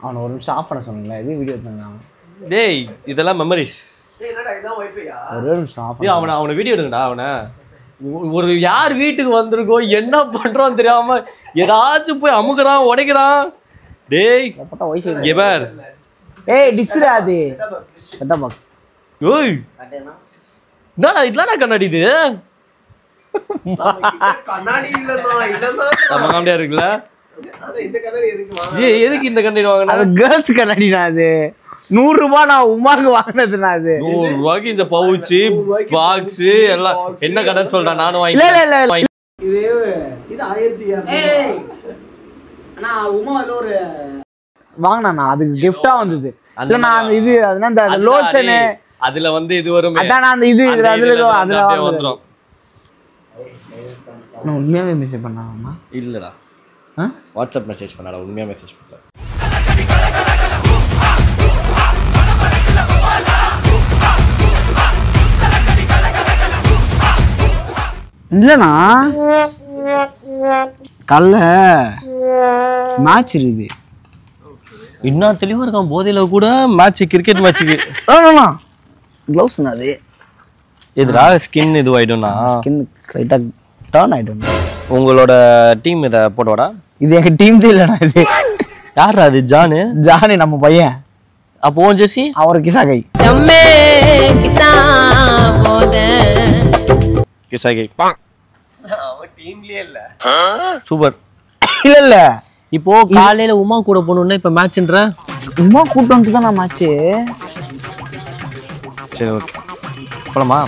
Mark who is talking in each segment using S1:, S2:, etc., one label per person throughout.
S1: அவனை ஒரு நிமிஷம் ஆஃப் பண்ண சொன்னீங்களா இது வீடியோ எடுத்தாங்க
S2: டேய் இதெல்லாம் மெமரிஸ்
S1: ஒரே நிமிஷம் ஆஃப்
S2: அவனை வீடியோ எடுங்கடா அவனை ஒரு யார் வீட்டுக்கு வந்திருக்கோ என்ன பண்றோம் தெரியாம ஏதாச்சும் போய் அமுக்குறான் உடைக்கிறான் டேய்
S1: பார்த்தா வைஃபை
S2: எவர்
S1: ஏய் டிஸ்டா அது செட்டப் பாக்ஸ்
S2: ஓய் என்னடா இதெல்லாம் கண்ணாடி இது
S3: கண்ணாடி இல்லன்னா
S2: நம்ம காமெடியா இருக்குல்ல
S3: இந்த கண்ணாடி எதுக்கு
S2: ஏய் எதுக்கு இந்த கண்ணாடி வாங்குன
S1: அது கேர்ள்ஸ் கண்ணாடினா அது 100 ரூபாய் நான் உமாக்கு வாங்குனதுனா அது
S2: 100 ரூபாய்க்கு இந்த பவுச் பாக்ஸ் எல்லாம் என்ன கடைன்னு சொல்றேன் நானும் வாங்கி
S1: இல்ல
S3: இது 1200
S1: அண்ணா உமா வந்து ஒரு வாங்குனா அதுக்கு gift-ஆ வந்தது இல்ல நான் அந்த இது அதனா அந்த லோஷன்
S2: அதுல வந்து இது வருமே
S1: அதான் அந்த இது அதுல
S2: வந்துரும்
S1: நான் உண்மையாவே மெசேஜ் பண்ணாமா
S2: இல்லடா வாட்ஸ்அப் மெசேஜ் பண்ணடா உண்மையா மெசேஜ் பண்ணல
S1: இல்லண்ணா கல்ல மேட்ச் இருக்குது
S2: இன்னும் தெளிவா இருக்கான் போதையில கூட மேட்ச் கிரிக்கெட் மேட்ச்சுக்கு
S1: க்ளவுஸ்ண்ணா அது
S2: எதுடா ஸ்கின் இது ஆயிடும்னா
S1: ஸ்கின் லைட்டாக டர்ன் ஆகிடும்
S2: உங்களோட டீம் இதை போட்டோடா
S1: இது எங்கள் டீம் இல்லைண்ணா இது
S2: யாரா அது
S1: ஜானி நம்ம பையன்
S2: அப்போ ஜெசி
S1: அவர் கிசா கை
S2: கிசா கை
S3: அவன் டீம்லயே இல்ல
S2: சூப்பர்
S1: இல்ல
S2: இப்போ காலையில உமா கூட போகணும்னா இப்ப மேட்ச்ன்ற
S1: உமா கூட்டு வந்துட்டு தான் நான் மேட்ச்சு
S2: சரி ஓகே போலாமா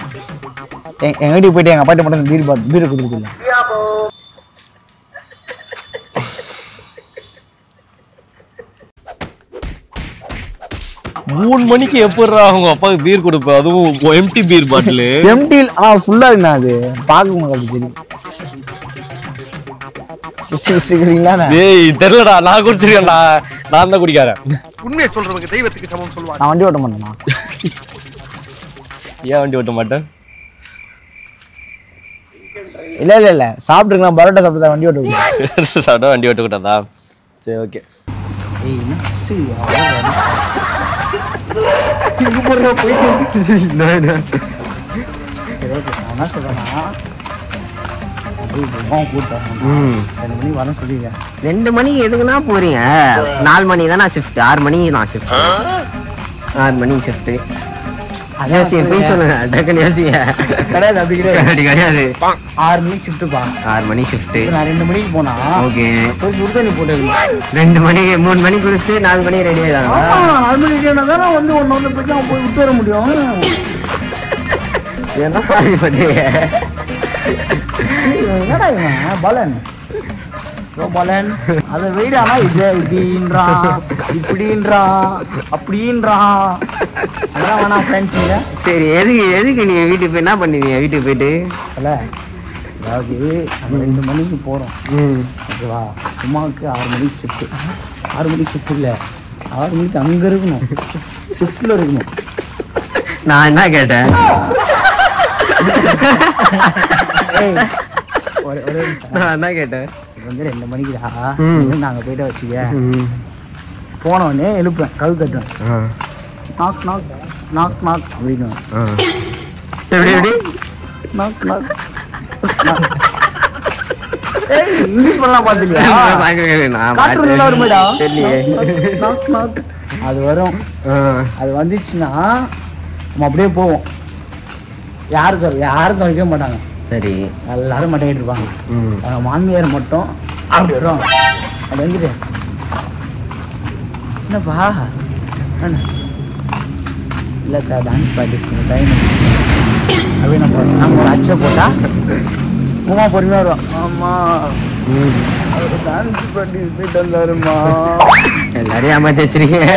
S1: எங்க வீட்டுக்கு போயிட்டு எங்க அப்பாட்ட மட்டும் பீர் கொடுத்துருக்கீங்க
S2: மூணு மணிக்கு எப்படிடா அவங்க அப்பாவுக்கு பீர் கொடுப்ப அதுவும் எம்டி பீர் பாட்டில்
S1: எம்டி ஃபுல்லா இருக்குண்ணா அது பார்க்க உங்களுக்கு தெரியும்
S2: ஏய் தெரியலடா நான் குடிச்சிருக்கேன்டா நான் தான் குடிக்காரன்
S3: உண்மையை சொல்றவங்க தெய்வத்துக்கு சமம் சொல்லுவாங்க
S1: நான் வண்டி ஓட்ட மாட்டேனா
S2: ஏன் வண்டி ஓட்ட மாட்டேன்
S1: இல்ல சாப்பிட்டுருக்கலாம் பரோட்டா சாப்பிட்டு வண்டி ஓட்ட
S2: சாப்பிட்டா வண்டி ஓட்ட கூடாதா சரி ஓகே
S4: ரெண்டு மணிக்கு எதுக்குன்னா போறீங்க 4 மணி தான் ஷிஃப்ட் 6 மணிக்கு நான் ஷிஃப்ட் 6 மணி ஷிஃப்ட் போய் சொல்லுங்க டக்குன்னு யோசிங்க
S1: கிடையாது அப்படி
S4: கிடையாது
S1: 6 மணிக்கு ஷிஃப்ட்டுப்பா
S4: 6 மணி ஷிஃப்ட்
S1: நான் 2 மணிக்கு போனா
S4: ஓகே
S1: போய் சுடுதண்ணி போட்டு
S4: 2 மணிக்கு 3 மணிக்கு குளிச்சு 4 மணிக்கு ரெடி ஆயிடுறாங்க
S1: 4 மணிக்கு தானே வந்து ஒன்று போய் அவன் போய் விட்டு வர முடியும்
S4: என்ன பண்ணுறீங்க
S1: என்னடா இவன் பலன் பலன் அதை வெயிடானா இது இப்படின்றான் இப்படின்றான் அப்படின்றான் அதான் வேணாம் ஃப்ரெண்ட்ஸுங்க
S4: சரி எதுக்கு நீங்க வீட்டுக்கு போய் என்ன பண்ணுவீங்க வீட்டுக்கு போயிட்டு
S1: அல்ல அதாவது நம்ம 2 மணிக்கு போகிறோம் ஓகேவா உமாவுக்கு 6 மணிக்கு ஷிஃப்ட்டு 6 மணிக்கு ஷிஃப்ட் இல்லை 6 மணிக்கு அங்கே இருக்கணும் ஷிஃப்டில் இருக்கணும்
S4: நான் என்ன கேட்டேன் நான் என்ன கேட்டேன்
S1: வந்து 2 மணிக்குடா நாங்கள் போயிட்டு வச்சுக்க போனோடனே எழுப்பேன் கது தட்டுவேன் நாக் நாக் நாக் நாக் அப்படின்னு
S4: எப்படி எப்படி
S1: நாக் நாக் இங்கிலீஷ் பண்ணலாம் பார்த்துக்கா அது வரும் அது வந்துச்சுன்னா நம்ம அப்படியே போவோம் யாரும் துவைக்க மாட்டாங்க
S4: சரி
S1: எல்லாரும் மட்டையிட்டு இருப்பாங்க அவங்க மாமியார் மட்டும் அப்படி வரும் அப்படி வந்துட்டு என்னப்பா இல்லைக்கா டான்ஸ் ப்ராக்டிஸ் டைம் அப்படி நம்ம ஒரு அச்சை போட்டா உமா பொறுமையாக வருவோம் ஆமா அவர் டான்ஸ் ப்ராக்டிஸ் போயிட்டு வந்தாருமா
S4: எல்லாரையும் ஏமாத்தி வச்சிருக்கீங்க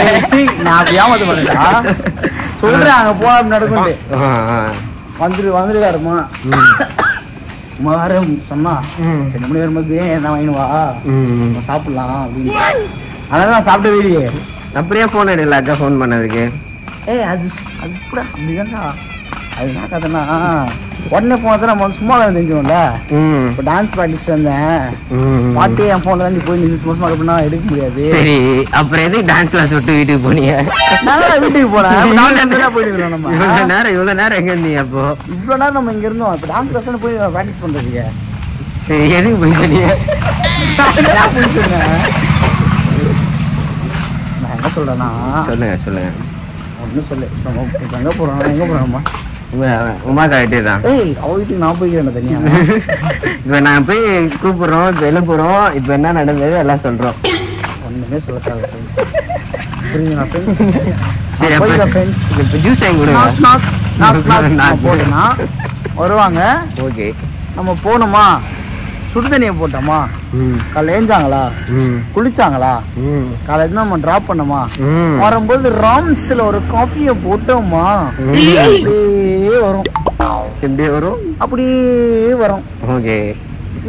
S1: நான் அப்படி ஏமாத்த மாட்டேன்டா சொல்றேன் அங்கே போ அப்படி நடக்கும்ட்டு வந்துருக்காருமா வாரம் சொன்னா 2 மணி வரும்போது பிரியாணி என்ன வாங்கினுவா சாப்பிடலாம் அப்படின்னு அதனால நான் சாப்பிட்டவே இல்லையே
S4: அப்படியே ஃபோன் எடுக்கல அக்கா ஃபோன் பண்ணதுக்கு
S1: ஏய் அது கூட அப்படிதான்டா அது என்ன கதைன்னா உடனே ஃபோனை தான் நம்ம வந்து சும்மா தெரிஞ்சோம்ல. இப்போ டான்ஸ் ப்ராக்டிஸ் வந்தேன் பாட்டு என் ஃபோனில் தான் போய் நின்று சும்மா அப்படின்னா எடுக்க முடியாது.
S4: சரி அப்புறம் எதுக்கு டான்ஸ் கிளாஸ் விட்டு வீட்டுக்கு போனீங்க?
S1: நான் வீட்டுக்கு போனேன் போயிட்டு நம்ம
S4: இவ்வளோ நேரம் எங்கே இருந்தீங்க? அப்போ
S1: இவ்வளோ நேரம் நம்ம இங்கே இருந்தோம். இப்போ டான்ஸ் கிளாஸ் போய் ப்ராக்டிஸ் பண்ணுறதுக்கு.
S4: சரி எதுக்கு போய் சொன்னீங்க?
S1: போய் சொன்னேன். நான் என்ன சொல்கிறேன்னா
S4: சொல்லுங்க
S1: ஒன்றும் சொல்லு. நம்ம இப்போ எங்கே போகிறோம்மா
S4: உமா கரெக்டே தான்.
S1: அவ வீட்டுக்கு நான் போய்க்கிறேன் தனியாக.
S4: இப்போ நான் போய் கூப்பிடுறோம், இப்போ வெளில போகிறோம், இப்போ என்ன நடந்தது எல்லாம் சொல்கிறோம்.
S1: ஒன்றுமே சொல்ல தேவை ஃப்ரெண்ட்ஸ். புரியுதுண்ணா ஃப்ரெண்ட்ஸ்?
S4: சரி
S1: போய்க்க ஃப்ரெண்ட்ஸ்.
S4: இப்போ ஜூஸ் வாங்கி கொடுங்க.
S1: போட்டோன்னா வருவாங்க.
S4: ஓகே
S1: நம்ம போனோமா சுடு தண்ணியை போட்டோமா காலைல ஏஞ்சாங்களா குளிச்சாங்களா காலையில நம்ம டிராப் பண்ணோமா வரும்போது ராம்ஸ்ல ஒரு காஃபியை போட்டோமா அப்படியே வரும்.
S4: எப்படி வரும்?
S1: அப்படியே வரும்.
S4: ஓகே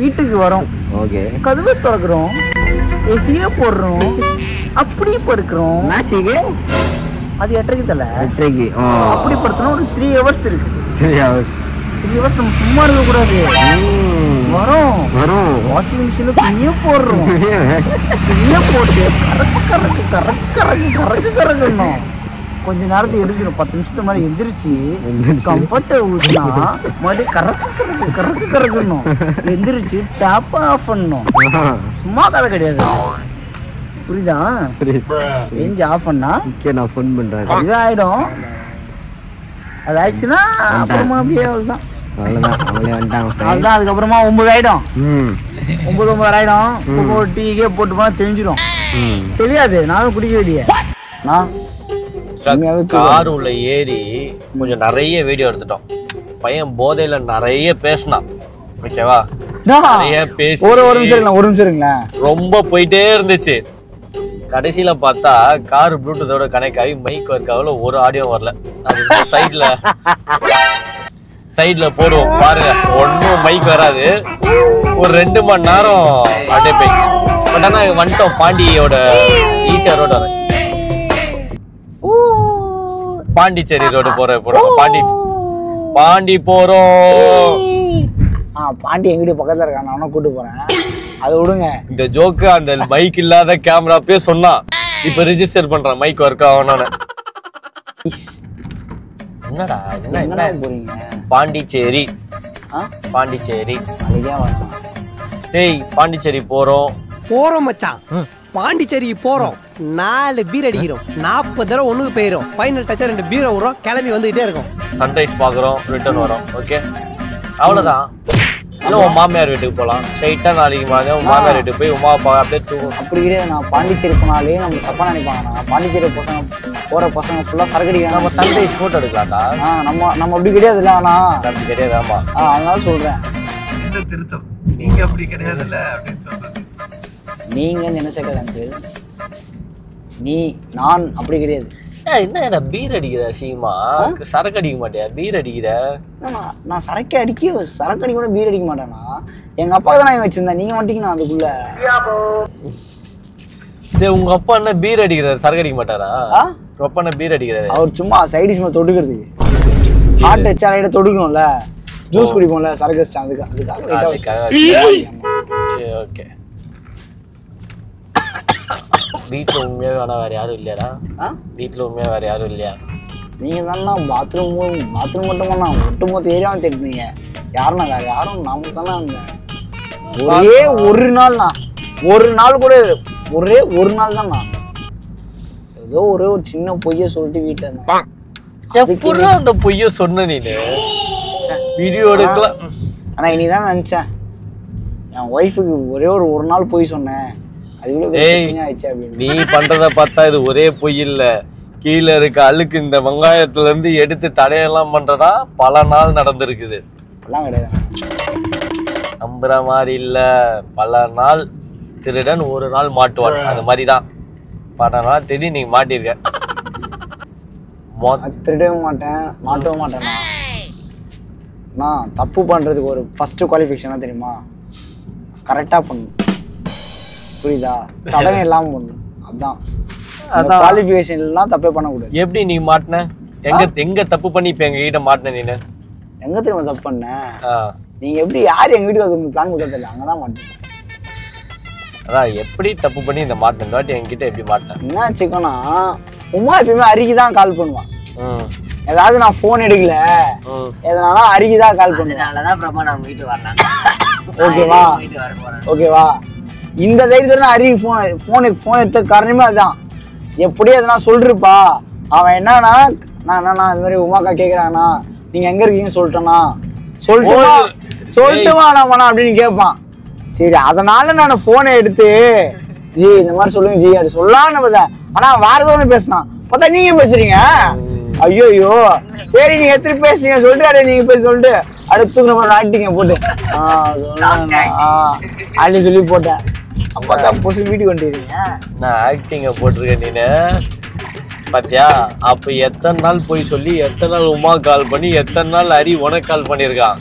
S1: வீட்டுக்கு வரும்.
S4: ஓகே
S1: கதவை திறக்கிறோம், ஏசியே போடுறோம், அப்படியே படுக்கிறோம்.
S4: மேட்சிக்கு
S1: அது 8:30 தலை.
S4: 8:30
S1: அப்படி படுத்தோம்னா ஒரு 3 hours இருக்கு.
S4: 3 hours.
S1: 3 hours நம்ம சும்மா இருக்க கூடாது. வரும் வாஷிங் மிஷின்ல துணியே போடுறோம். துணியே போட்டு கறக்கணும். கொஞ்ச நேரத்துக்கு எடுக்கணும். 10 நிமிஷத்துக்கு மேலே எந்திரிச்சு கம்ஃபர்ட்டை ஊற்றினா மறுபடியும் கறக்கணும். எந்திரிச்சு டேப்பை ஆஃப் பண்ணணும். சும்மா கதை கிடையாது. புரியுதா? எஞ்சி ஆஃப் பண்ணா
S4: நான் ஃபோன் பண்றேன்.
S1: இது ஆயிடும். அது ஆயிடுச்சுன்னா அப்புறமா அப்படியே அவ்வளோதான். அதுதான் அதுக்கப்புறமா 9 ஆயிடும். 9 ஆயிடும். ஒரு டீக்கே போட்டு போனா தெரிஞ்சிடும். தெரியாது. நானும் குடிக்க வேண்டிய
S2: கார் உள்ள ஏறி கொஞ்சம் நிறைய வீடியோ எடுத்துட்டோம். பையன் போதையில நிறைய பேசினான். ஓகேவா? நிறைய பேசி
S1: ஒரு நிமிஷம் இருங்களேன்.
S2: ரொம்ப போயிட்டே இருந்துச்சு. கடைசியில பார்த்தா கார் ப்ளூடூத்தோட கனெக்ட் ஆகி மைக் ஒர்க் ஆகல, ஒரு ஆடியோ வரல. அது சைட்ல போடுவோம் பாருங்க, ஒன்னும் மைக் வராது. ஒரு 2 மணி நேரம் அப்படியே போயிடுச்சு. பட் ஆனா வந்துட்டோம் பாண்டியோட ஈஸியா ரோடு. பாண்டிச்சேரி ரோடு போறோம். பாண்டி போறோம்.
S1: பாண்டி எங்கிட்ட பக்கத்துல இருக்கான், நானும் கூட்டு போறேன். அதை விடுங்க.
S2: இந்த ஜோக்கு அந்த மைக் இல்லாத கேமராப்பே சொன்னா இப்ப ரிஜிஸ்டர் பண்றான் மைக் ஒர்க் ஆகணும்னு. என்னடா என்ன
S1: போறீங்க?
S2: பாண்டிச்சேரி. டேய் பாண்டிச்சேரி போறோம்
S3: மச்சான். பாண்டிச்சேரி போறோம். 4 பீர் அடிக்கிறோம். 40 தடவை ஒண்ணுக்கு போயிரும். ஃபைனல் டச்சா 2 பீரை விடுறோம். கிளம்பி வந்துகிட்டே இருக்கும்.
S2: சன்ரைஸ் பாக்குறோம், ரிட்டர்ன் வரோம். ஓகே அவ்வளவுதான். இல்லை உன் மாமியார் வீட்டுக்கு போகலாம். ஸ்ட்ரைட்டா நாளைக்கு மாதிரி உன் மாமியார் வீட்டுக்கு போய் உமா அப்பா அப்படியே தூங்கும்.
S1: அப்படி கிடையாது. நான் பாண்டிச்சேரி போனாலே நம்ம தப்பா நினைப்பாங்க. பாண்டிச்சேரி போற பசங்க ஃபுல்லா சரக்கடிக்க.
S2: நம்ம சன்ரைஸ் போட்டோ எடுக்கலாம்டா.
S1: நம்ம அப்படி கிடையாதுல்ல. ஆனா
S2: அப்படி கிடையாது. ஆமா
S1: அதனால சொல்றேன்.
S3: இந்த திருத்தம் நீங்க அப்படி கிடையாதுல்ல அப்படின்னு சொல்றது.
S1: நீங்க நினைச்சது நான் அப்படி கிடையாது.
S2: என்ன பீர் அடிக்கிற சீமா? சரக்கு அடிக்க மாட்டியா? பீர் அடிக்கிற?
S1: நான் சரக்கு அடிக்க கூட பீர் அடிக்க மாட்டேனா? எங்க அப்பா தான் நான் வச்சிருந்தேன். நீங்க வந்துட்டீங்கன்னா அதுக்குள்ள.
S2: சரி உங்க அப்பா என்ன பீர் அடிக்கிறாரு, சரக்கு அடிக்க மாட்டாரா? உங்க அப்பா என்ன பீர் அடிக்கிறாரு?
S1: அவர் சும்மா சைடிஸ் மேல தொடுக்கிறதுக்கு. ஹார்ட் டச் ஆயிட தொடுக்கணும்ல, ஜூஸ் குடிப்போம்ல, சரக்கு அதுக்காக.
S2: சரி ஓகே. வீட்டுல உண்மையாவே வேணா வேற யாரும் இல்லையாடா? வீட்டுல உண்மையா வேற யாரும் இல்லையா?
S1: நீங்க தானே பாத்ரூம் மட்டுமா ஒட்டுமொத்த ஏரியாவும் தேடினீங்க. யாருன்னா வேற யாரும் நாம தானே இருந்தேன். ஒரே ஒரு நாள் கூட ஒரே ஒரு நாள் தான் நான் ஏதோ ஒரு சின்ன பொய்ய சொல்லிட்டு வீட்டுல இருந்தேன்.
S2: எப்படிதான் அந்த பொய்ய சொன்ன நீனு வீடியோ எடுக்கலாம்?
S1: ஆனா இனிதான் நினைச்சேன் என் ஒய்ஃபுக்கு ஒரே ஒரு நாள் பொய் சொன்னேன்.
S2: நீ பண்றத பார்த்தா இது ஒரே பொய் இல்ல, கீழே இருக்க அழுக்கு இந்த வெங்காயத்துல இருந்து எடுத்து தடையெல்லாம் பண்றதா பல நாள் நடந்திருக்குது. நம்புற மாதிரி இல்ல. பல நாள் திருடன் ஒரு நாள் மாட்டுவான். அந்த மாதிரிதான் பல நாள் திருடி நீங்க மாட்டிருக்க.
S1: திருடவும் மாட்டவும் மாட்டேன்னா நான் தப்பு பண்றதுக்கு ஒரு ஃபர்ஸ்ட் குவாலிஃபிகேஷனா தெரியுமா? கரெக்டா பண்ணு. புரியுதா? தடவை இல்லாம பண்ணு. அதான் குவாலிஃபிகேஷன் இல்லைன்னா தப்பே பண்ணக்கூடாது.
S2: எப்படி நீ மாட்டின? எங்க தப்பு பண்ணி இப்ப எங்க கிட்ட மாட்டின நீனு?
S1: எங்க தெரியுமா தப்பு பண்ண? நீங்க எப்படி யார் எங்க வீட்டுக்கு வந்து பிளான் கொடுத்தா தெரியல, அங்கதான் மாட்டேன்.
S2: அதான் எப்படி தப்பு பண்ணி இந்த மாட்டின இந்த வாட்டி என்கிட்ட எப்படி மாட்டினேன்?
S1: என்ன வச்சுக்கோனா உமா எப்பயுமே அரிக்குதான் கால் பண்ணுவான். ஏதாவது நான் போன் எடுக்கல எதனால அரிக்குதான் கால் பண்ணுவேன்.
S4: அதனாலதான் பிரபா நான் உங்க வீட்டுக்கு வரலாம்.
S1: ஓகேவா ஓகேவா? இந்த தைரியத்துல அரிக்கு போன் எடுத்த காரணமே அதுதான். எப்படியும் எதனா சொல்லிருப்பா. அவன் என்னன்னா நான் என்னன்னா இது மாதிரி உமாக்கா கேக்குறானா நீங்க எங்க இருக்கீங்கன்னு சொல்லிட்டுமா நாமண்ணா அப்படின்னு கேட்பான். சரி அதனால நான் போனை எடுத்து ஜி இந்த மாதிரி சொல்லுங்க ஜி அது சொல்லான்னு பார்த்தேன். ஆனா வேற ஏதோ பேசினான் பார்த்தா நீங்க பேசுறீங்க. ஐயோ சரி நீங்க எத்தனை பேசுறீங்க சொல்லிட்டு அடைய நீங்க பேச சொல்லிட்டு அடுத்து ஆக்டிங்க போட்டு அப்படின்னு சொல்லி போட்டேன். அப்பதான் பொசு வீட்டுக்கு வந்துருக்கீங்க.
S2: நான் ஆக்டிங்க போட்டிருக்கேன் நீனு பாத்தியா? அப்ப எத்தனை நாள் போய் சொல்லி எத்தனை நாள் உமா கால் பண்ணி எத்தனை நாள் ஹரி உனக்கு கால் பண்ணிருக்கான்.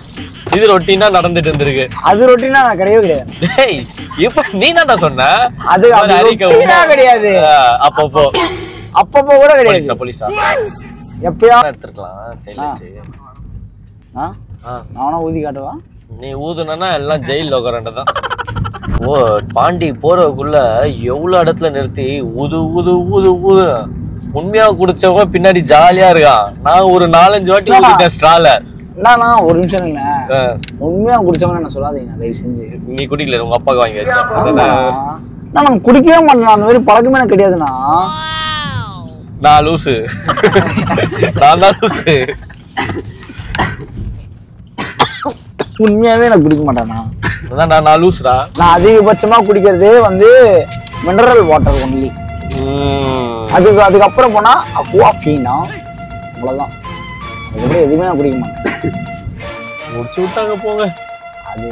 S2: இது ரொட்டீனா நடந்துட்டு இருந்திருக்கு.
S1: அது ரொட்டீனா நான் கிடையவே கிடையாது.
S2: டேய் இப்ப நீ தான்டா சொன்ன
S1: அது ரொட்டீனா கிடையாது. அப்பப்போ கூட கிடையாது.
S2: போலீஸா
S1: எப்பயா
S2: எடுத்துக்கலாம். சரி
S1: நானா ஊதி காட்டுவா?
S2: நீ ஊதுனா எல்லாம் ஜெயில உட்காரண்டதான். ஓ பாண்டி போறதுக்குள்ள எவ்வளவு இடத்துல நிறுத்தி ஊது ஊது ஊது ஊது. உண்மையா குடிச்சவங்க பின்னாடி ஜாலியா இருக்கான். நான் ஒரு 4-5 வாட்டி ஊதிட்டேன் ஸ்ட்ரால.
S1: என்னன்னா ஒரு நிமிஷம் இல்ல உண்மையா குடிச்சவங்க நான் சொல்லாதீங்க தயவு செஞ்சு.
S2: நீ குடிக்கல உங்க அப்பாக்கு வாங்கி வச்சேன்.
S1: நான் குடிக்கவே மாட்டேன். அந்த மாதிரி பழக்கமே எனக்கு கிடையாதுண்ணா.
S2: நான் லூசு. நான் தான் லூசு.
S1: உண்மையாவே நான் குடிக்க மாட்டேன்னா.
S2: நான் லூசுடா. நான்
S1: அதிகபட்சமா குடிக்கிறதே வந்து மினரல் வாட்டர் ஒன்லி. அதுக்கப்புறம் போனா அக்வா ஃபீனா அவ்வளவுதான். எதுவுமே நான் குடிக்க மாட்டேன்.
S2: முடிச்சு விட்டாங்க போங்க.
S1: அது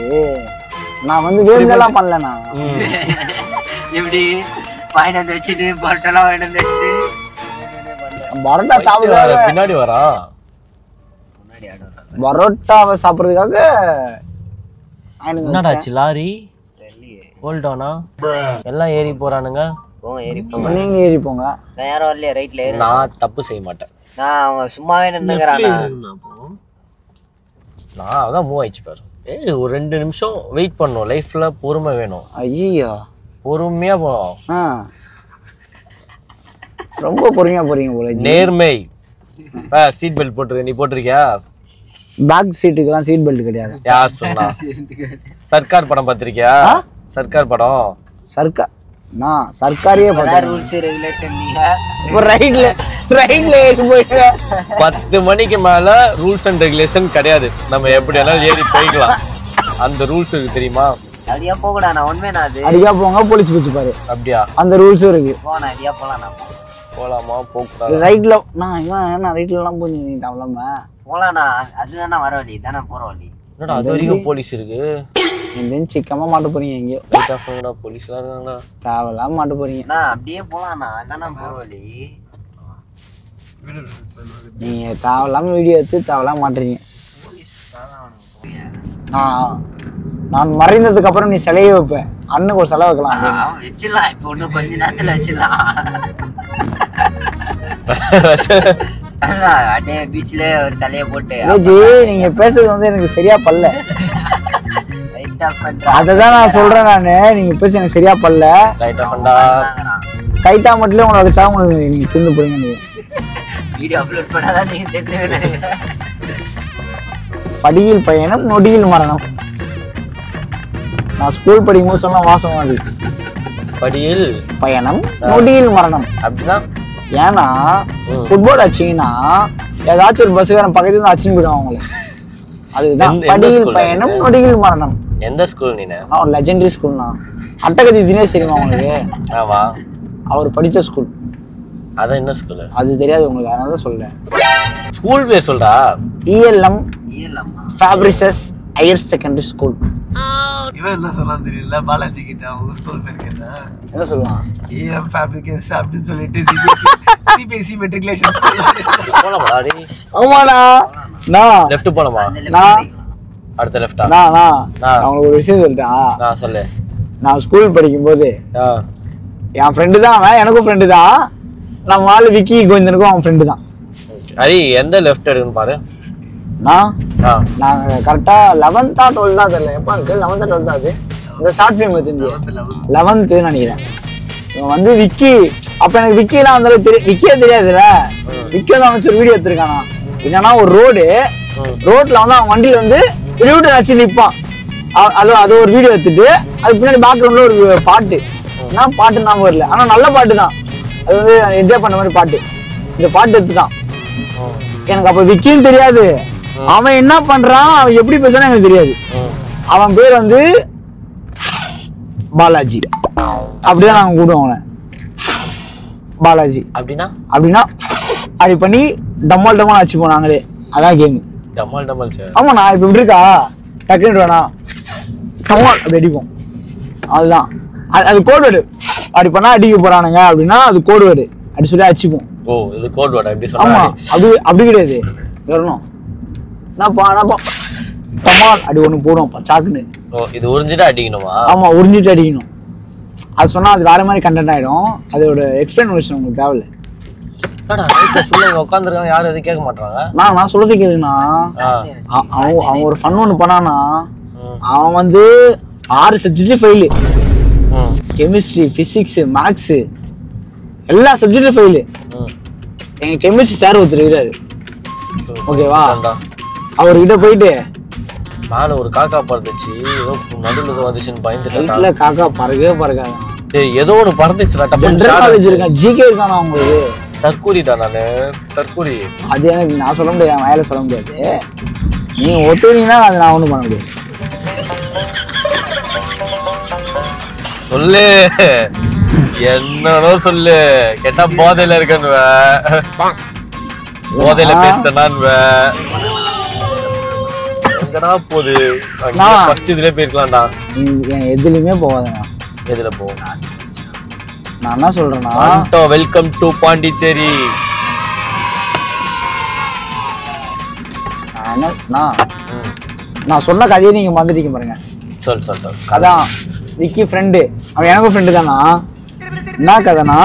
S1: நான் வந்து வேணுமெல்லாம் பண்ணலண்ணா.
S4: எப்படி வாங்கிட்டு வந்து வச்சுட்டு பரோட்டா வாங்கிட்டு வந்து வச்சுட்டு
S1: பரோட்டா சாப்பிடுவாங்க.
S2: பின்னாடி வரா
S1: பரோட்டாவை சாப்பிடுறதுக்காக
S2: என்னடாச்சு லாரி ஹோல்டானா எல்லாம் ஏறி போறானுங்க.
S1: நீங்க ஏறி போங்க.
S4: யாரும் வரலையா ரைட்ல?
S2: நான் தப்பு செய்ய மாட்டேன்.
S4: நான் சும்மாவே நின்னுங்கறானா.
S2: நான் அதான் மூவ் ஆயிச்சு பாரு. ஒரு 2 நிமிஷம் வெயிட் பண்ணணும். லைஃப்ல பொறுமை வேணும்.
S1: ஐயோ
S2: பொறுமையா போவோம்.
S1: ரொம்ப பொறுமையா போறீங்க போல.
S2: நேர்மை. சீட் பெல்ட் போட்டுருக்க. நீ போட்டிருக்கியா?
S1: பேக் சீட்டுக்கெல்லாம் சீட் பெல்ட் கிடையாது.
S2: யார் சொன்னா? சர்க்கார் படம் பார்த்திருக்கியா? சர்க்கார் படம்
S1: நான் சர்க்காரியே பார்த்தேன்.
S4: ரூல்ஸ் ரெகுலேஷன் நீங்க
S1: இப்போ ரைட்ல ஏறி போயிட்டு
S2: 10 மணிக்கு மேல ரூல்ஸ் அண்ட் ரெகுலேஷன் கிடையாது. நம்ம எப்படி வேணாலும் ஏறி போய்க்கலாம். அந்த ரூல்ஸ் இருக்கு தெரியுமா?
S4: அடியா போகடா. நான் உண்மையா அது
S1: அடியா போங்க போலீஸ் பிடிச்சு பாரு.
S2: அப்படியா?
S1: அந்த ரூல்ஸும் இருக்கு.
S4: போனா அடியா போலாம். நான்
S2: போலாமா? போகக்கூடாது.
S1: ரைட்ல நான் ரைட்ல எல்லாம் போய் நீ தவலாம
S4: போலாம்ண்ணா. அதுதானே வர வழி தானே போற வழி.
S2: என்னடா அது வரைக்கும் போலீஸ் இருக்கு?
S1: எங்கேயும் சிக்கமா மாட்ட போறீங்க. எங்கேயோ
S2: ரைட் ஆஃப்ங்கடா போலீஸ்லாம் இருக்காங்கடா.
S1: தேவலாம் மாட்ட போறீங்க.
S4: அப்படியே போலாம்ண்ணா. அதானே போற வழி.
S1: நீங்க தேவலாம வீடியோ எடுத்து தேவலாம் மாட்டுறீங்க. நான் மறைந்ததுக்கு அப்புறம் நீ சிலையை வைப்ப. அண்ணுக்கு ஒரு சிலை வைக்கலாம்.
S4: வச்சிடலாம். இப்போ இன்னும் கொஞ்ச நேரத்துல வச்சிடலாம். அப்படியே பீச்ல ஒரு சிலைய போட்டு.
S1: நீங்க பேசுறது வந்து எனக்கு சரியா பல்ல. அததான் நான் சொல்றேன். நானு நீங்க பேச எனக்கு சரியா பல்ல. கைத்தா மட்டும் உங்களுக்கு வச்சா உங்களுக்கு நீங்க தின்னு போறீங்க. நீங்க
S4: வீடியோ அப்லோட் பண்ணாதான் நீங்க தெரிஞ்சு.
S1: படியில் பயணம் நொடியில் மரணம். நான் ஸ்கூல் படிக்கும்போது சொன்ன வாசம் அது. படியில் பயணம் நொடியில் மரணம்
S2: அப்படின்னா
S1: ஏன்னா ஃபுட்பால் அடிச்சிங்கன்னா ஏதாச்சும் ஒரு பஸ்ஸுக்காரன் பக்கத்துல இருந்து அடிச்சுன்னு போயிடும் அவங்கள. அதுதான் படியில் பயணம் நொடியில் மரணம்.
S2: எந்த ஸ்கூல் நீ?
S1: ஒரு லெஜெண்டரி ஸ்கூல்னா அட்டகதி தினேஷ் தெரியுமா உங்களுக்கு?
S2: ஆமா.
S1: அவர் படிச்ச ஸ்கூல்.
S2: அது என்ன ஸ்கூல்?
S1: அது தெரியாது உங்களுக்கு, அதனால தான் சொல்றேன்.
S2: ஸ்கூல் பேர் சொல்றா. ELM Fabricius higher secondary school.
S3: இவன் என்ன சொல்லலாம் தெரியல. பாலாஜி கிட்ட அவங்க ஸ்கூல் பேர் கேட்டா
S1: என்ன சொல்லுவான்?
S3: ELM ஃபேப்ரிகஸ் அப்படின்னு சொல்லிட்டு சிபிஎஸ்சி மெட்ரிகுலேஷன் ஸ்கூல்.
S2: போலாமா டேய்?
S1: ஆமாடா. நான்
S2: லெஃப்ட் போலாமா?
S1: நான்
S2: அடுத்த லெஃப்டா?
S1: நான் உங்களுக்கு ஒரு விஷயம் சொல்லிட்டா.
S2: நான் சொல்லு.
S1: நான் ஸ்கூல் படிக்கும்போது என் ஃப்ரெண்டு தான் அவன். எனக்கும் ஃப்ரெண்டு தான். நம்ம ஆளு விக்கி கோவிந்தனுக்கும் அவன் ஃப்ரெண்டு தான்.
S2: ஹரி எந்த லெஃப்ட் எடுக்குன்னு பாரு.
S1: நான் கரெக்டா 11th 12th தான் தெரியல. எப்ப இருக்கு 11th 12th அது இந்த ஷார்ட் ஃபிலிம் தெரிஞ்சு 11th நினைக்கிறேன். இவன் வந்து விக்கி, அப்ப எனக்கு விக்கிலாம் அந்த அளவுக்கு விக்கியே தெரியாதுல்ல. விக்கி வந்து அவன் ஒரு வீடியோ எடுத்திருக்கானா. என்னன்னா ஒரு ரோட்ல வந்து அவன் வண்டியில வந்து ரிவ்யூட்டர் வச்சு நிற்பான். அது ஒரு வீடியோ எடுத்துட்டு அதுக்கு பின்னாடி பேக்ரவுண்ட்ல ஒரு பாட்டு. என்ன பாட்டு நாம வரல, ஆனா நல்ல பாட்டு தான். அது வந்து என்ஜாய் பண்ண மாதிரி பாட்டு. இந்த பாட்டு எடுத்துட்டான். எனக்கு அப்ப விக்கியும் தெரியாது, அவன் என்ன பண்றான், அவன் எப்படி பேசுறான்னு எனக்கு தெரியாது. அவன் பேர் வந்து பாலாஜி. அப்படிதான் நாங்க கூடுவோம் அவனை. பாலாஜி அப்படின்னா அப்படி பண்ணி டம்மால் ஆச்சு போனாங்களே. அதான் கேம்
S2: டம்மால் சார்.
S1: ஆமா, நான் இப்ப இப்படி இருக்கா டக்குன்னு வேணா டம்மால் அப்படி அடிப்போம். அதுதான் அது கோட் வேர்டு. அப்படி பண்ணா அடிக்க போறானுங்க அப்படின்னா அது கோட் வேர்டு. அப்படி சொல்லி அடிச்சுப்போம்.
S2: ஓ, இது கோட் வேர்டு அப்படி
S1: சொல்றாங்க. ஆமா, அப்படி கிடையாது. வரணும் டமால் அடி ஒண்ணு போடுவோம் சாக்குன்னு.
S2: ஓ, இது உறிஞ்சிட்டு அடிக்கணுமா?
S1: ஆமா, உறிஞ்சிட்டு அடிக்கணும். அது சொன்னா அது வேற மாதிரி கண்டென்ட் ஆயிடும். அதோட எக்ஸ்பிளனேஷன் உங்களுக்கு தேவையில்லை.
S2: உட்காந்துருக்காங்க, யாரும் எதுவும் கேட்க மாட்டாங்க.
S1: நான் சொல்றது கேளுங்கண்ணா. அவன் ஒரு ஃபன் ஒண்ணு பண்ணானா, அவன் வந்து 6 சப்ஜெக்ட்லயும் ஃபெயிலு. கெமிஸ்ட்ரி, பிசிக்ஸ், மேக்ஸ் எல்லா சப்ஜெக்ட்லயும் ஃபெயிலு. எங்க கெமிஸ்ட்ரி சார் ஒருத்தர் இருக்காரு, ஓகேவா? அவர்கிட்ட போயிட்டு
S2: மேல ஒரு காக்கா பறந்துச்சு, ஏதோ நடுவுல வந்துச்சுன்னு பயந்துட்டேன்.
S1: காக்கா பறக்காது.
S2: ஏதோ ஒண்ணு பறந்துச்சுடா.
S1: ஜெனரல் நாலேஜ் இருக்கான், ஜிகே இருக்கானா உங்களுக்கு?
S2: தற்கூரிடா நானு, தற்கூரி.
S1: அது எனக்கு நான் சொல்ல முடியாது, என் வயல சொல்ல முடியாது. நீங்க ஒத்துவீங்கன்னா அது நான் ஒண்ணும் பண்ண முடியாது.
S2: சொல்லு, என்னோ சொல்லு. கேட்டா போதையில இருக்கன்னு, போதையில பேசிட்டேன்னு. எங்கடா போகுது? ஃபர்ஸ்ட் இதுல போயிருக்கலாம்டா.
S1: எதுலயுமே போகாதண்ணா.
S2: எதுல போவோம்?
S1: நான் என்ன சொல்றேன்னா,
S2: வெல்கம் டு பாண்டிச்சேரி.
S1: நான் சொன்ன கதையை நீங்க மறந்துட்டீங்க பாருங்க.
S2: சொல்.
S1: அதான் விக்கி ஃப்ரெண்டு, அவன் எனக்கும் ஃப்ரெண்டு தானா. என்ன கதைனா,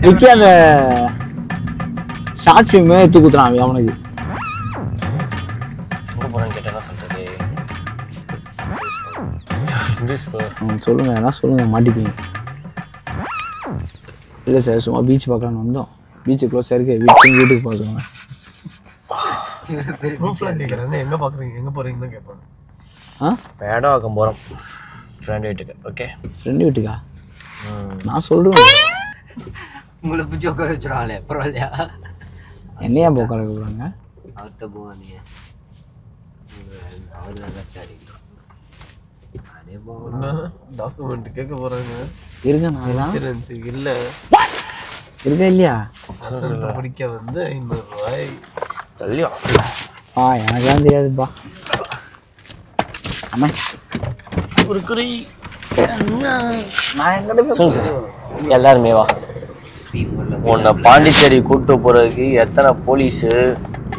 S1: விக்கி அந்த ஷார்ட் ஃபிலிம் எடுத்து குத்துறான் அவனுக்கு. சொல்லுங்க, என்ன சொல்லுங்க, மாட்டிப்பீங்க. இல்லை சார், சும்மா பீச் பார்க்கலான்னு வந்தோம். பீச்சு க்ளோஸ் இருக்கு, வீட்டுக்கு பார்க்கணும்.
S3: எங்க பாக்குறீங்க, எங்க போறீங்கன்னு கேட்பாங்க.
S2: வேடவாக்கம் போறோம் ஃப்ரெண்ட் வீட்டுக்கு. ஓகே,
S1: ஃப்ரெண்ட் வீட்டுக்கா? நான் சொல்றேன்,
S4: உங்களை பிடிச்சி உட்கார வச்சிருவாங்களே, பரவாயில்லையா?
S1: என்னையா உட்கார வைக்கிறாங்க?
S4: அவர்கிட்ட போவாதீங்க, அவர் தான் கட்டாரி.
S3: டாக்குமெண்ட் கேட்க போறாங்க.
S1: இருங்க, நான்
S3: இன்சூரன்ஸ் இல்ல
S1: இருக்கா இல்லையா?
S3: படிக்க வந்து 500 ரூபாய்
S2: தள்ளியா?
S1: எனக்குலாம் தெரியாதுப்பா. அம்மா
S2: எல்லாருமே வா. உன்னை பாண்டிச்சேரி கூட்டு போறதுக்கு எத்தனை போலீஸு,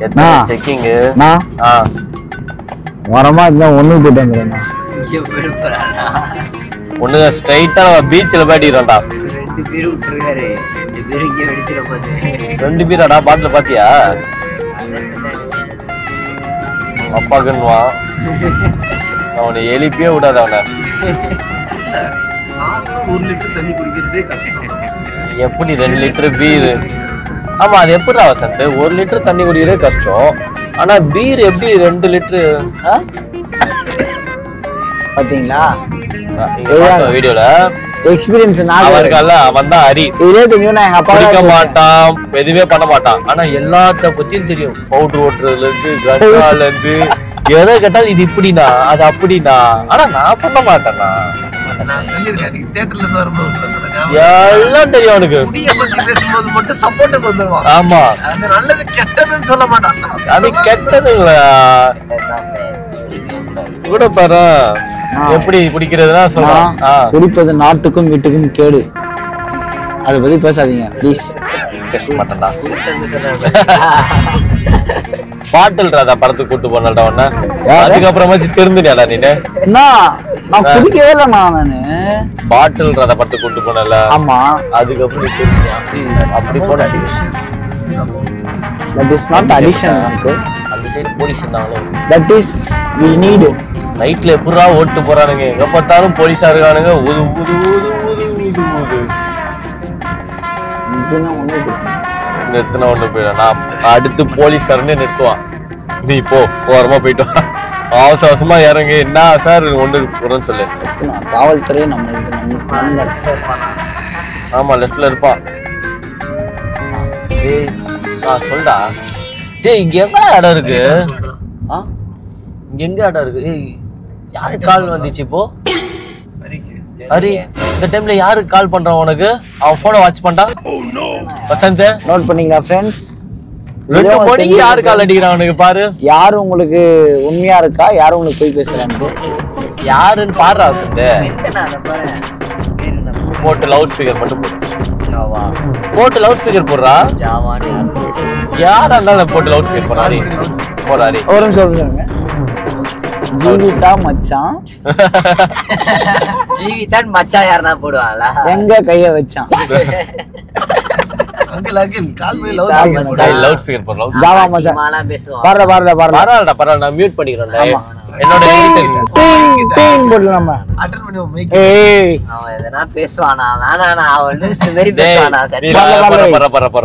S2: எத்தனை செக்கிங்கு?
S1: வரமா இருந்தா ஒண்ணு போயிட்டு வந்துடுறேன்.
S2: ஒண்ணு ஸ்ட்ரைட்டா பீச்ல போயிட்டா.
S4: 2 பேர் விட்டுருக்காரு, 2 பேர் இங்கே வெடிச்சிட போகுது.
S2: 2 பேராடா? பாட்டில பாத்தியா? அப்பாக்குன்னுவா, அவனை எழுப்பியே விடாத. அவனை
S3: 1 லிட்டர் தண்ணி குடிக்கிறதே கஷ்டம்.
S2: எப்படி 2 லிட்டர் பீர்? ஆமா, அது எப்படிடா வசந்த்? 1 லிட்டர் தண்ணி குடிக்கிறதே கஷ்டம், ஆனா பீர் எப்படி 2 லிட்டர்?
S1: பாத்தீங்களா
S2: வீடியோல
S1: எக்ஸ்பீரியன்ஸ்?
S2: அவன் தான் ஹரி.
S1: எங்க அப்பா
S2: குடிக்க மாட்டான், எதுவுமே பண்ண மாட்டான், ஆனா எல்லாத்த பத்தியும் தெரியும். பவுடர் ஓட்டுறதுல இருந்து, கட்டால இருந்து, எதை கேட்டாலும் இது இப்படினா அது அப்படினா. ஆனா நான் பண்ண மாட்டேன்னா. எல்லாம் தெரியும் அவனுக்கு.
S3: மட்டும் சப்போர்ட்டுக்கு வந்துருவான்.
S2: ஆமா,
S3: நல்லது கெட்டதுன்னு சொல்ல மாட்டான்.
S2: அது கெட்டதுங்களா கூட பாரு. எப்படி குடிக்கிறதுனா சொல்றான்,
S1: குடிப்பது நாட்டுக்கும் வீட்டுக்கும் கேடு. அதை பத்தி பேசாதீங்க ப்ளீஸ்.
S2: பேச மாட்டேன்டா.
S4: சொல்றேன்.
S2: பாட்டில் ராதா படத்துக்கு கூட்டு போனடா உன்ன. அதுக்கப்புறமாச்சு திருந்துனியாடா நீனு?
S1: நான் குடிக்கவே இல்லை நானு.
S2: பாட்டில் ராதா படத்துக்கு கூட்டு போனல.
S1: ஆமா.
S2: அதுக்கப்புறம் நீ திருந்தியா? அப்படி போன addiction.
S1: That is not addiction uncle.
S2: அந்த சைடு போலீஸ் இருந்தாங்களோ.
S1: That is we need it.
S2: நைட்ல எப்படா ஓட்டு போறானுங்க, எங்க பார்த்தாலும் போலீஸா இருக்கானுங்க. ஊது ஊது ஊது ஊது ஊது ஊது. நிறுத்தினா ஒண்ணு போயிடும். நான் அடுத்து போலீஸ்காரனே நிறுத்துவான். நீ போ ஓரமா போயிட்டு வா, அவசரமா இறங்கு. என்ன சார் ஒண்ணு போறேன்னு சொல்லு.
S1: காவல்துறை நம்மளுக்கு
S2: ஆமா லெஃப்ட்ல இருப்பான். சொல்டா டேய், இங்க எங்க இடம் இருக்கு? இங்க எங்க இடம் இருக்கு? ஏய், யாருக்கு கால் வந்துச்சு இப்போ? ஹரி, இந்த டைம்ல யாருக்கு கால் பண்றான் உனக்கு? அவன் போனை வாட்ச் பண்ணா. வசந்த்
S1: நோட் பண்ணீங்களா ஃப்ரெண்ட்ஸ்?
S2: 2 மணிக்கு யாரு கால் அடிக்கிறான் உனக்கு பாரு.
S1: யாரு உங்களுக்கு உண்மையா இருக்கா, யாரு உங்களுக்கு போய் பேசுறாங்க,
S2: யாருன்னு பாரு வசந்த். போட்டு லவுட் ஸ்பீக்கர் மட்டும் போடு. போட்டு லவுட் ஸ்பீக்கர் போடுறா. யாரா இருந்தாலும் போட்டு லவுட் ஸ்பீக்கர் போறாரு. போறாரு.
S1: ஒரு நிமிஷம் சொல்லுங்க. ஜீவிதா மச்சான்.
S4: ஜீவிதான் மச்சான் யாருன்னா போடுவாங்களா?
S1: எங்க கைய வச்சான்?
S2: லவுட் ஸ்பீக்கர் போடு.
S1: ஜாவா மச்சான் பரவாயில்ல
S2: பரவாயில்ல, நான் மியூட் பண்ணிக்கிறேன். என்னோட
S1: போடல நம்ம அட்டெண்ட் பண்ணி. ஏய்
S4: அவன் எதனா பேசுவானா? வேணானா அவன் லூசு மாதிரி பேசுவானா? சரி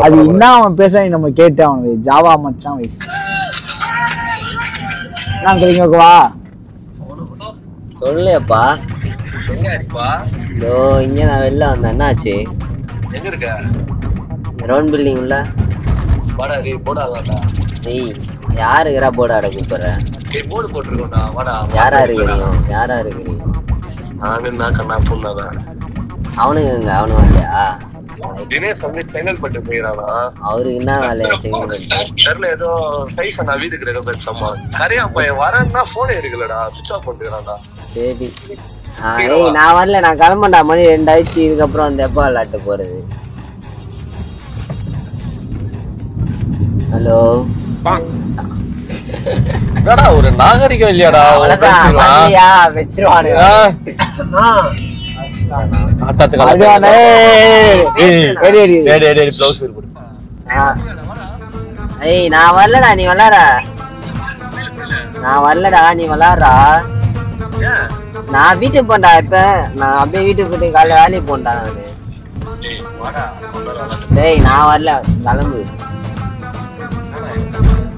S1: அது என்ன அவன் பேச நம்ம கேட்டு அவன் ஜாவா மச்சான் வை. நான் கேக்குங்க வா
S4: சொல்லுப்பா. இதோ இங்க நான் வெளில வந்தேன். என்னாச்சு?
S2: எங்க இருக்க?
S4: ரவுண்ட் பில்டிங் உள்ள.
S2: வாடா ரே, போடாதடா.
S4: டேய் யார் இருக்கறா போர்டு அட கூப்பிடுற?
S2: டேய் போர்டு போட்டுருக்கோம்டா, வாடா.
S4: யாரா இருக்கறீங்க? யாரா இருக்கறீங்க?
S2: நான் கண்ணா பொண்ணாதா.
S4: அவனுங்க அவனு வரலையா?
S2: தினேஷ் வந்து ஃபைனல் பண்ணி போயிரானா?
S4: அவருக்கு என்ன வேலையா செய்யணும்?
S2: தெரியல, ஏதோ சைஸ் நான் வீட்டுக்கு ரெடி பேசமா. சரியா பையன் வரேன்னா போனே எடுக்கலடா, சுவிட்ச் ஆஃப் பண்ணிக்கிறான்டா.
S4: சரி ஏய் நான் வரல, நான் கிளம்பண்டா. மணி 2 ஆயிடுச்சு. இதுக்கப்புறம் அந்த எப்போ விளாட்டு போறது? ஹலோ
S2: என்னடா ஒரு நாகரிகம் இல்லையாடா?
S4: வச்சிருவானு ஏய் நான் வரலடா, நீ விளாட. நான் வரலடா, நீ விளாடுறா. நான் வீட்டுக்கு போண்டா. இப்ப நான் அப்படியே வீட்டுக்கு போயிட்டு காலைல வேலைக்கு போண்டா நானு. டேய் நான் வரல, கிளம்பு.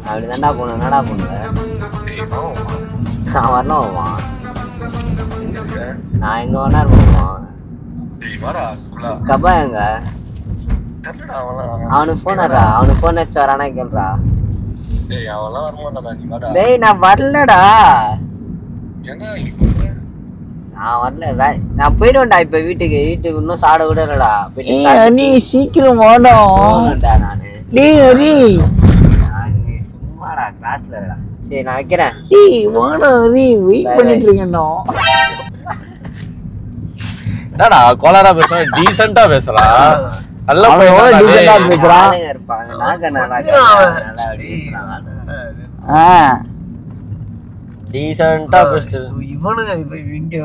S4: அப்படிதான்டா போனேன். என்னடா பண்ணுவ? நான் வரணுமா? நான் எங்க வேணா இருப்போமா? கபா எங்க? அவனுக்கு போனடா. அவனுக்கு போன் வச்சு வரானா கேள்றா. டேய் நான் வரலடா. நான் வரல, நான் போயிடுவேன்டா இப்ப வீட்டுக்கு. வீட்டுக்கு இன்னும் சாட கூட இல்லடா.
S1: நீ சீக்கிரம் வாடா.
S4: நானு சும்மாடா கிளாஸ்ல இருக்கடா. சரி நான் வைக்கிறேன்.
S1: வெயிட் பண்ணிட்டு இருக்கேன்டா.
S2: என்னடா கோலாரா பேசுற? டீசென்ட்டா பேசுறா. நல்ல
S1: டீசென்ட்டா பேசுறான்.
S4: இருப்பாங்க நாங்க நல்லா பேசுறாங்க.
S2: டீசென்ட்டா பேசுற
S3: இவனுங்க இங்க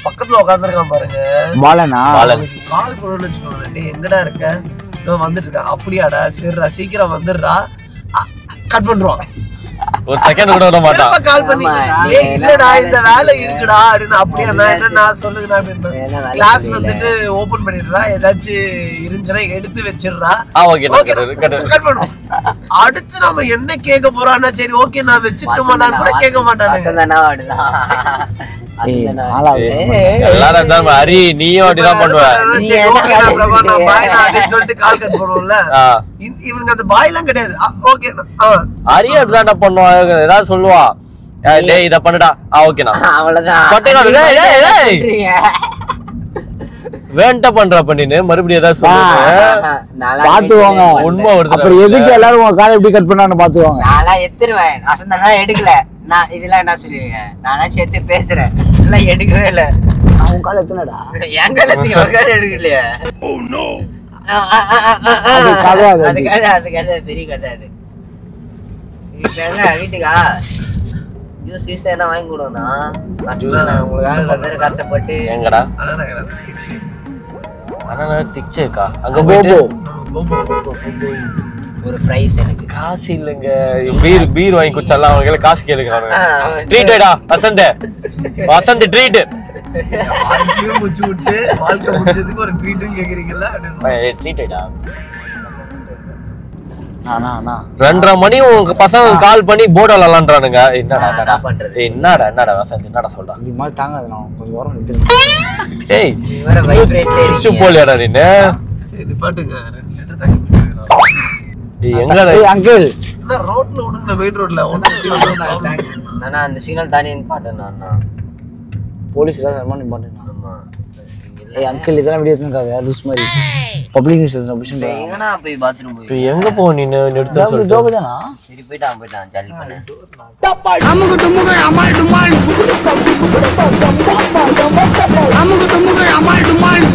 S3: பக்கத்துல உட்கார்ந்திருக்கான் பாருங்க.
S1: பாலனா
S3: கால் போடுன்னு வச்சுக்கோங்க. டேய் எங்கடா இருக்க? இவன் வந்துட்டு இருக்கான். அப்படியாடா? சரிடா சீக்கிரம் வந்துடுறா. கட் பண்றான்.
S2: ஒரு செகண்ட் கூட விட மாட்டான்.
S3: கால் பண்ணி ஏய் இல்லடா இந்த வேலை இருக்குடா அப்படினா. அப்படியே நான் என்ன சொல்லுங்கடா அப்படினா கிளாஸ் வந்துட்டு ஓபன் பண்ணிடுறா. ஏதாச்சும் இருந்துச்சுனா எடுத்து வச்சிடுறா.
S2: ஓகே
S3: கட் பண்ணுவோம். அடுத்து நாம என்ன கேட்க போறான்னா சரி ஓகே நான் வச்சிட்டோமான்னு கூட கேட்க மாட்டானே.
S4: வசந்தனா அப்படிதான்.
S2: எல்லாரும் ஹரி நீயும் அப்படிதான் பண்ணுவ.
S3: சொல்லிட்டு கால் கட் பண்ணுவோம்ல. இவனுக்கு அந்த பாய் எல்லாம் கிடையாது. ஓகே
S2: ஹரி அப்படிதான்டா பண்ணுவான். ஏதாவது சொல்லுவான், டேய் இத பண்ணுடா. ஓகேண்ணா அவ்வளவுதான். வேண்ட பண்ற பண்ணின்னு மறுபடியும் ஏதாவது சொல்லுங்க.
S1: பாத்துவாங்க
S2: உண்மை வருது.
S1: அப்புறம் எதுக்கு எல்லாரும் உங்க காலை எப்படி கட் பண்ணான்னு பாத்துவாங்க.
S4: நான் எடுத்துருவேன். வசந்தனா எடுக்கல. நான் இதெல்லாம் என்ன சொல்லுவீங்க? நானாச்சும் எடுத்து பேசுறேன். இதெல்லாம் எடுக்கவே இல்ல.
S1: அவன் கால எத்தனடா?
S4: என் காலத்துக்கு ஒரு கால எடுக்கலையே.
S1: அது கதை அது.
S4: அது கதை அது கதை பெரிய கதை அது. சரி எங்க வீட்டுக்கா ஜூஸ் கீஸ் எதனா வாங்கி கொடுங்கண்ணா. நான் உங்களுக்காக வேற கஷ்டப்பட்டு
S2: எங்கடா அண்ணா திக்ஷேக்கா அங்க போயிட்டு
S4: ஒரு ஃப்ரைஸ் எனக்கு
S2: காசு இல்லைங்க. பீர் வாங்கி குடிச்சாலாம் அவங்க காசு கேளுங்க. ட்ரீட்டா வசந்த் ட்ரீட்
S3: முடிச்சு விட்டு வாழ்க்கை முடிச்சதுக்கு ஒரு ட்ரீட்டும் கேக்குறீங்கல்ல.
S2: ட்ரீட்டா
S1: அண்ணா அண்ணா
S2: 2:30 மணி உங்க பசங்க கால் பண்ணி போர்டு விளாண்டானுங்க. என்னடா
S4: பண்றது
S2: என்னடா வசந்த் என்னடா சொல்றா?
S1: இது மாதிரி தாங்காது. நான் கொஞ்சம் ஓரம் நிறுத்திருக்கேன்.
S2: ஏய்
S4: வேற வைப்ரேட்ல
S2: சுச்சு போலியாடா நீனு?
S3: சரி பாட்டுங்க 2 லிட்டர் தண்ணி குடிக்கிறேன்.
S2: எங்கடா
S1: அங்கிள்
S3: என்ன ரோட்ல விடுங்க மெயின் ரோட்ல
S4: நானா அந்த சிக்னல் தாண்டி பாட்டேன் அண்ணா.
S1: போலீஸ் எல்லாம் நிப்பாட்டுங்க.
S4: ஆமா
S1: ஏய் அங்கிள் இதெல்லாம் வீடியோ எடுத்துக்காத லூஸ் மாதிரி பப்ளிக் நியூஸ் புடிச்சு
S4: எங்கனா போய் பாத்ரூம்
S2: இப்ப
S4: போய்
S2: எங்க போ நீனு நிறுத்த சொல்லிட்டு
S1: ஜோக் தானா?
S4: சரி போயிட்டான் ஜாலி பண்ணு.
S5: அமுகு டுமுகு அமால் டுமால் அமுகு டுமுகு அமால் டுமால்